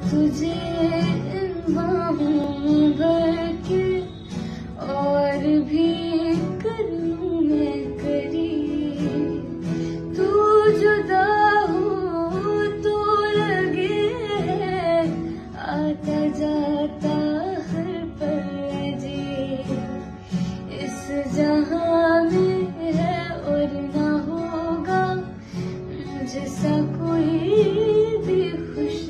तुझे इन बाहों भर के और भी करूं मैं करीब। तू जुदा हो तो लगे है आता जाता हर पल जी। इस जहां में है और ना होगा मुझसा कोई भी खुश